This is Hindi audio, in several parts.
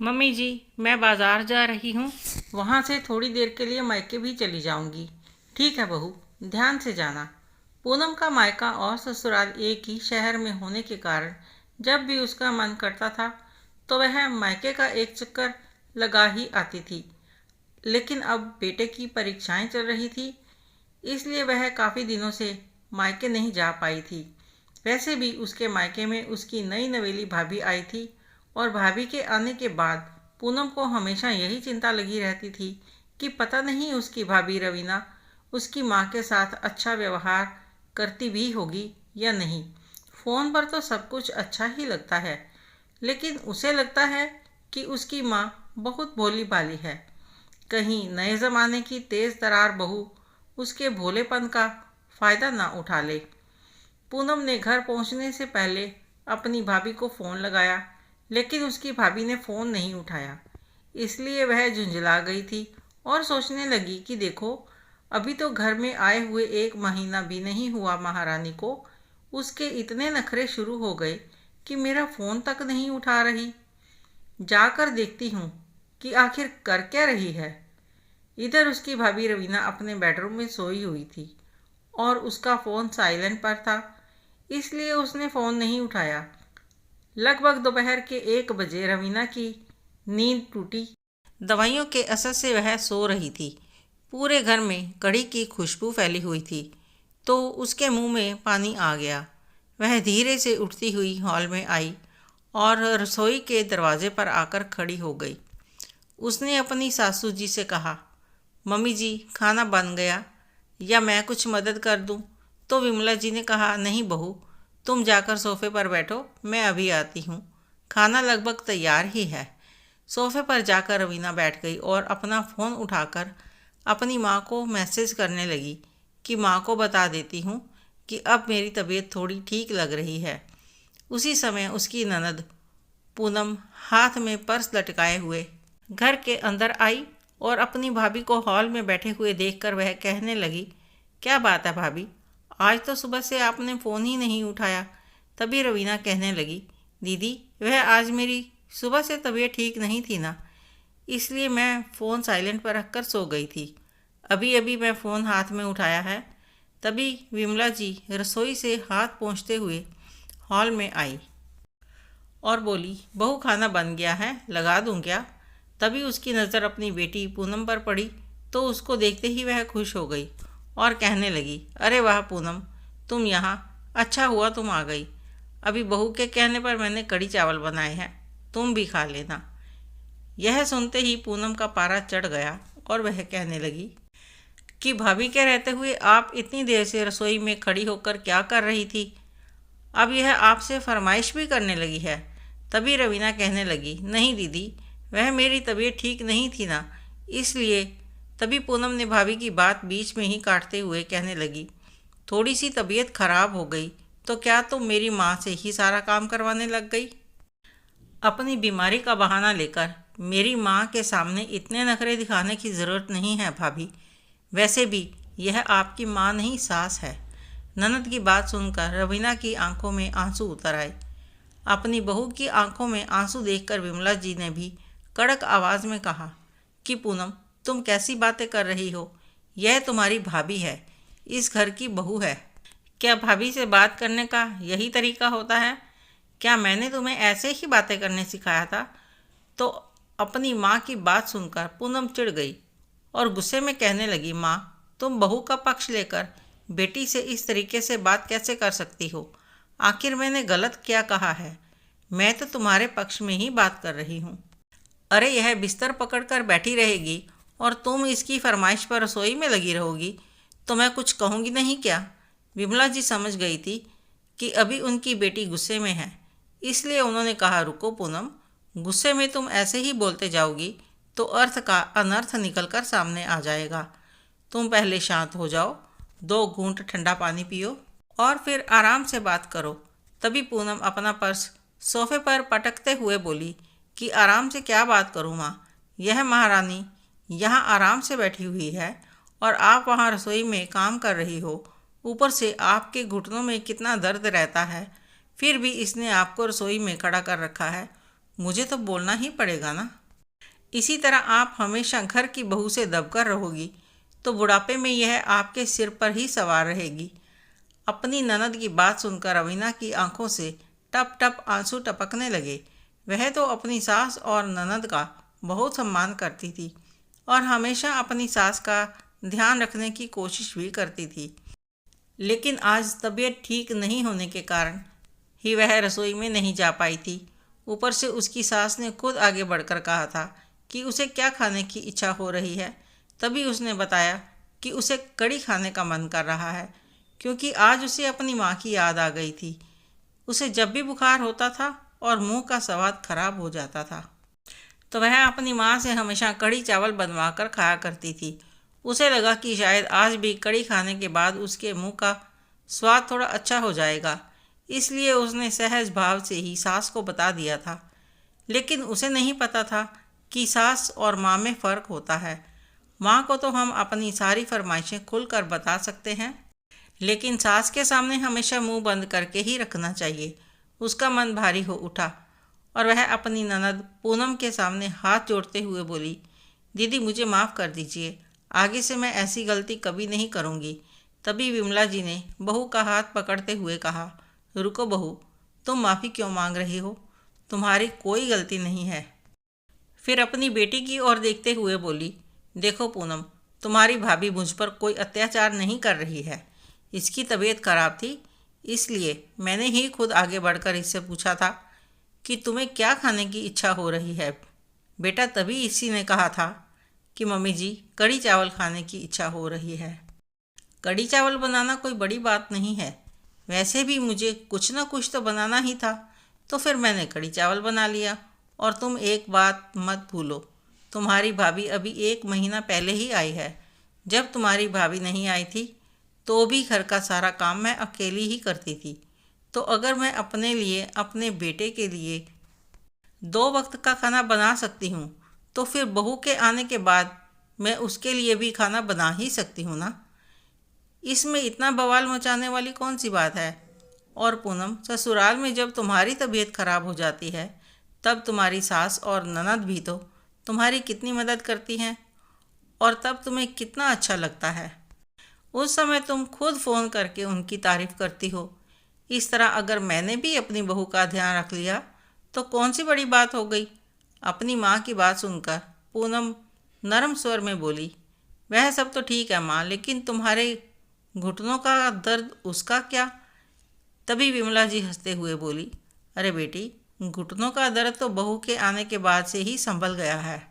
मम्मी जी, मैं बाजार जा रही हूँ। वहाँ से थोड़ी देर के लिए मायके भी चली जाऊँगी। ठीक है बहू, ध्यान से जाना। पूनम का मायका और ससुराल एक ही शहर में होने के कारण जब भी उसका मन करता था तो वह मायके का एक चक्कर लगा ही आती थी। लेकिन अब बेटे की परीक्षाएं चल रही थी, इसलिए वह काफ़ी दिनों से मायके नहीं जा पाई थी। वैसे भी उसके मायके में उसकी नई नवेली भाभी आई थी और भाभी के आने के बाद पूनम को हमेशा यही चिंता लगी रहती थी कि पता नहीं उसकी भाभी रवीना उसकी माँ के साथ अच्छा व्यवहार करती भी होगी या नहीं। फ़ोन पर तो सब कुछ अच्छा ही लगता है, लेकिन उसे लगता है कि उसकी माँ बहुत भोली भाली है। कहीं नए ज़माने की तेज़ तरार बहू उसके भोलेपन का फ़ायदा ना उठा ले। पूनम ने घर पहुंचने से पहले अपनी भाभी को फ़ोन लगाया, लेकिन उसकी भाभी ने फ़ोन नहीं उठाया। इसलिए वह झुंझला गई थी और सोचने लगी कि देखो, अभी तो घर में आए हुए 1 महीना भी नहीं हुआ महारानी को, उसके इतने नखरे शुरू हो गए कि मेरा फ़ोन तक नहीं उठा रही। जाकर देखती हूँ कि आखिर कर क्या रही है। इधर उसकी भाभी रवीना अपने बेडरूम में सोई हुई थी और उसका फ़ोन साइलेंट पर था, इसलिए उसने फ़ोन नहीं उठाया। लगभग दोपहर के 1 बजे रवीना की नींद टूटी। दवाइयों के असर से वह सो रही थी। पूरे घर में कढ़ी की खुशबू फैली हुई थी, तो उसके मुंह में पानी आ गया। वह धीरे से उठती हुई हॉल में आई और रसोई के दरवाजे पर आकर खड़ी हो गई। उसने अपनी सासू जी से कहा, मम्मी जी, खाना बन गया या मैं कुछ मदद कर दूं? तो विमला जी ने कहा, नहीं बहू, तुम जाकर सोफे पर बैठो, मैं अभी आती हूँ। खाना लगभग तैयार ही है। सोफे पर जाकर रवीना बैठ गई और अपना फ़ोन उठाकर अपनी माँ को मैसेज करने लगी कि माँ को बता देती हूँ कि अब मेरी तबीयत थोड़ी ठीक लग रही है। उसी समय उसकी ननद पूनम हाथ में पर्स लटकाए हुए घर के अंदर आई और अपनी भाभी को हॉल में बैठे हुए देखकर वह कहने लगी, क्या बात है भाभी, आज तो सुबह से आपने फ़ोन ही नहीं उठाया। तभी रवीना कहने लगी, दीदी, वह आज मेरी सुबह से तबीयत ठीक नहीं थी ना, इसलिए मैं फ़ोन साइलेंट पर रखकर सो गई थी। अभी अभी मैं फ़ोन हाथ में उठाया है। तभी विमला जी रसोई से हाथ पोंछते हुए हॉल में आई और बोली, बहू, खाना बन गया है, लगा दूँ क्या? तभी उसकी नज़र अपनी बेटी पूनम पर पड़ी तो उसको देखते ही वह खुश हो गई और कहने लगी, अरे वाह पूनम, तुम यहाँ, अच्छा हुआ तुम आ गई। अभी बहू के कहने पर मैंने कढ़ी चावल बनाए हैं, तुम भी खा लेना। यह सुनते ही पूनम का पारा चढ़ गया और वह कहने लगी कि भाभी के रहते हुए आप इतनी देर से रसोई में खड़ी होकर क्या कर रही थी? अब यह आपसे फरमाइश भी करने लगी है। तभी रवीना कहने लगी, नहीं दीदी, वह मेरी तबीयत ठीक नहीं थी ना, इसलिए। तभी पूनम ने भाभी की बात बीच में ही काटते हुए कहने लगी, थोड़ी सी तबीयत खराब हो गई तो क्या तुम मेरी माँ से ही सारा काम करवाने लग गई? अपनी बीमारी का बहाना लेकर मेरी माँ के सामने इतने नखरे दिखाने की ज़रूरत नहीं है भाभी। वैसे भी यह आपकी माँ नहीं, सास है। ननद की बात सुनकर रवीना की आंखों में आंसू उतर आए। अपनी बहू की आंखों में आंसू देखकर विमला जी ने भी कड़क आवाज़ में कहा कि पूनम, तुम कैसी बातें कर रही हो? यह तुम्हारी भाभी है, इस घर की बहू है। क्या भाभी से बात करने का यही तरीका होता है? क्या मैंने तुम्हें ऐसे ही बातें करने सिखाया था? तो अपनी माँ की बात सुनकर पूनम चिढ़ गई और गुस्से में कहने लगी, माँ, तुम बहू का पक्ष लेकर बेटी से इस तरीके से बात कैसे कर सकती हो? आखिर मैंने गलत क्या कहा है? मैं तो तुम्हारे पक्ष में ही बात कर रही हूँ। अरे यह बिस्तर पकड़कर बैठी रहेगी और तुम इसकी फरमाइश पर रसोई में लगी रहोगी, तो मैं कुछ कहूँगी नहीं क्या? विमला जी समझ गई थी कि अभी उनकी बेटी गुस्से में है, इसलिए उन्होंने कहा, रुको पूनम, गुस्से में तुम ऐसे ही बोलते जाओगी तो अर्थ का अनर्थ निकलकर सामने आ जाएगा। तुम पहले शांत हो जाओ, 2 घूंट ठंडा पानी पियो और फिर आराम से बात करो। तभी पूनम अपना पर्स सोफे पर पटकते हुए बोली कि आराम से क्या बात करूँ माँ, यह महारानी यहाँ आराम से बैठी हुई है और आप वहाँ रसोई में काम कर रही हो। ऊपर से आपके घुटनों में कितना दर्द रहता है, फिर भी इसने आपको रसोई में खड़ा कर रखा है। मुझे तो बोलना ही पड़ेगा ना। इसी तरह आप हमेशा घर की बहू से दबकर रहोगी तो बुढ़ापे में यह आपके सिर पर ही सवार रहेगी। अपनी ननद की बात सुनकर रवीना की आंखों से टप टप आंसू टपकने लगे। वह तो अपनी सास और ननद का बहुत सम्मान करती थी और हमेशा अपनी सास का ध्यान रखने की कोशिश भी करती थी। लेकिन आज तबीयत ठीक नहीं होने के कारण ही वह रसोई में नहीं जा पाई थी। ऊपर से उसकी सास ने खुद आगे बढ़कर कहा था कि उसे क्या खाने की इच्छा हो रही है। तभी उसने बताया कि उसे कढ़ी खाने का मन कर रहा है, क्योंकि आज उसे अपनी माँ की याद आ गई थी। उसे जब भी बुखार होता था और मुंह का स्वाद खराब हो जाता था तो वह अपनी माँ से हमेशा कढ़ी चावल बनवा कर खाया करती थी। उसे लगा कि शायद आज भी कढ़ी खाने के बाद उसके मुंह का स्वाद थोड़ा अच्छा हो जाएगा, इसलिए उसने सहज भाव से ही सास को बता दिया था। लेकिन उसे नहीं पता था कि सास और माँ में फ़र्क होता है। माँ को तो हम अपनी सारी फरमाइशें खुलकर बता सकते हैं, लेकिन सास के सामने हमेशा मुंह बंद करके ही रखना चाहिए। उसका मन भारी हो उठा और वह अपनी ननद पूनम के सामने हाथ जोड़ते हुए बोली, दीदी मुझे माफ़ कर दीजिए, आगे से मैं ऐसी गलती कभी नहीं करूँगी। तभी विमला जी ने बहू का हाथ पकड़ते हुए कहा, रुको बहू, तुम माफ़ी क्यों मांग रही हो? तुम्हारी कोई गलती नहीं है। फिर अपनी बेटी की ओर देखते हुए बोली, देखो पूनम, तुम्हारी भाभी मुझ पर कोई अत्याचार नहीं कर रही है। इसकी तबीयत खराब थी, इसलिए मैंने ही खुद आगे बढ़कर इससे पूछा था कि तुम्हें क्या खाने की इच्छा हो रही है बेटा। तभी इसी ने कहा था कि मम्मी जी कढ़ी चावल खाने की इच्छा हो रही है। कढ़ी चावल बनाना कोई बड़ी बात नहीं है, वैसे भी मुझे कुछ ना कुछ तो बनाना ही था, तो फिर मैंने कढ़ी चावल बना लिया। और तुम एक बात मत भूलो, तुम्हारी भाभी अभी 1 महीना पहले ही आई है। जब तुम्हारी भाभी नहीं आई थी तो भी घर का सारा काम मैं अकेली ही करती थी। तो अगर मैं अपने लिए, अपने बेटे के लिए 2 वक्त का खाना बना सकती हूँ तो फिर बहू के आने के बाद मैं उसके लिए भी खाना बना ही सकती हूँ ना। इसमें इतना बवाल मचाने वाली कौन सी बात है? और पूनम, ससुराल में जब तुम्हारी तबीयत खराब हो जाती है तब तुम्हारी सास और ननद भी तो तुम्हारी कितनी मदद करती हैं और तब तुम्हें कितना अच्छा लगता है। उस समय तुम खुद फ़ोन करके उनकी तारीफ़ करती हो। इस तरह अगर मैंने भी अपनी बहू का ध्यान रख लिया तो कौन सी बड़ी बात हो गई। अपनी माँ की बात सुनकर पूनम नरम स्वर में बोली, वह सब तो ठीक है माँ, लेकिन तुम्हारे घुटनों का दर्द उसका क्या? तभी विमला जी हंसते हुए बोली, अरे बेटी, घुटनों का दर्द तो बहू के आने के बाद से ही संभल गया है।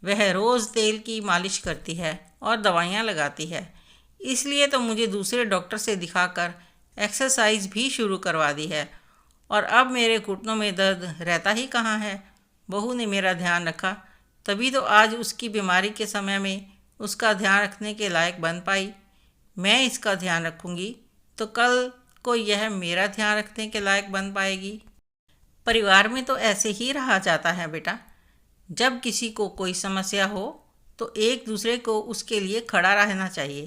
वह रोज़ तेल की मालिश करती है और दवाइयाँ लगाती है, इसलिए तो मुझे दूसरे डॉक्टर से दिखाकर एक्सरसाइज भी शुरू करवा दी है और अब मेरे घुटनों में दर्द रहता ही कहाँ है। बहू ने मेरा ध्यान रखा, तभी तो आज उसकी बीमारी के समय में उसका ध्यान रखने के लायक बन पाई। मैं इसका ध्यान रखूँगी तो कल को यह मेरा ध्यान रखने के लायक बन पाएगी। परिवार में तो ऐसे ही रहा जाता है बेटा। जब किसी को कोई समस्या हो तो एक दूसरे को उसके लिए खड़ा रहना चाहिए,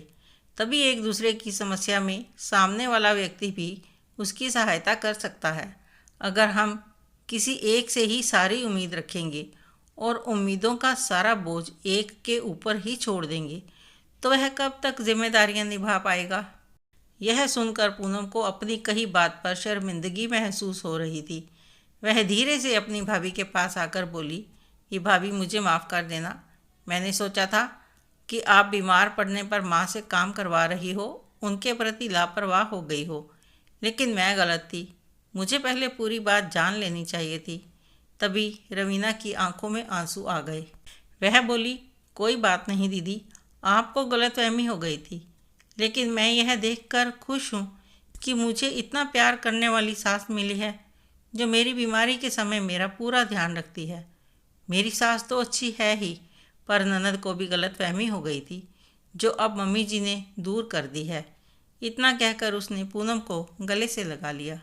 तभी एक दूसरे की समस्या में सामने वाला व्यक्ति भी उसकी सहायता कर सकता है। अगर हम किसी एक से ही सारी उम्मीद रखेंगे और उम्मीदों का सारा बोझ एक के ऊपर ही छोड़ देंगे तो वह कब तक जिम्मेदारियां निभा पाएगा। यह सुनकर पूनम को अपनी कही बात पर शर्मिंदगी महसूस हो रही थी। वह धीरे से अपनी भाभी के पास आकर बोली, ये भाभी मुझे माफ़ कर देना। मैंने सोचा था कि आप बीमार पड़ने पर माँ से काम करवा रही हो, उनके प्रति लापरवाह हो गई हो, लेकिन मैं गलत थी। मुझे पहले पूरी बात जान लेनी चाहिए थी। तभी रवीना की आंखों में आंसू आ गए। वह बोली, कोई बात नहीं दीदी, आपको गलतफहमी हो गई थी, लेकिन मैं यह देखकर खुश हूँ कि मुझे इतना प्यार करने वाली सास मिली है जो मेरी बीमारी के समय मेरा पूरा ध्यान रखती है। मेरी सास तो अच्छी है ही, पर ननद को भी गलतफहमी हो गई थी जो अब मम्मी जी ने दूर कर दी है। इतना कहकर उसने पूनम को गले से लगा लिया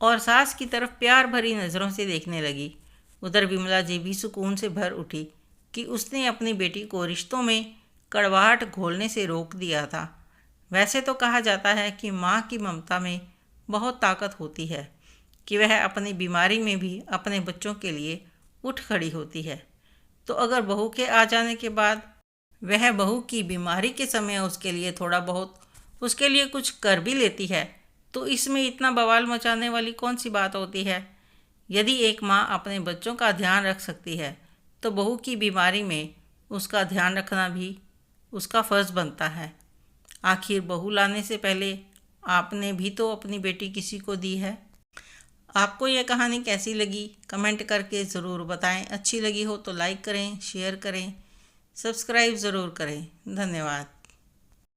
और सास की तरफ प्यार भरी नज़रों से देखने लगी। उधर विमला जी भी सुकून से भर उठी कि उसने अपनी बेटी को रिश्तों में कड़वाहट घोलने से रोक दिया था। वैसे तो कहा जाता है कि माँ की ममता में बहुत ताकत होती है, कि वह अपनी बीमारी में भी अपने बच्चों के लिए उठ खड़ी होती है। तो अगर बहू के आ जाने के बाद वह बहू की बीमारी के समय उसके लिए थोड़ा बहुत उसके लिए कुछ कर भी लेती है, तो इसमें इतना बवाल मचाने वाली कौन सी बात होती है। यदि एक माँ अपने बच्चों का ध्यान रख सकती है तो बहू की बीमारी में उसका ध्यान रखना भी उसका फ़र्ज़ बनता है। आखिर बहू लाने से पहले आपने भी तो अपनी बेटी किसी को दी है। आपको यह कहानी कैसी लगी कमेंट करके ज़रूर बताएं। अच्छी लगी हो तो लाइक करें, शेयर करें, सब्सक्राइब ज़रूर करें। धन्यवाद।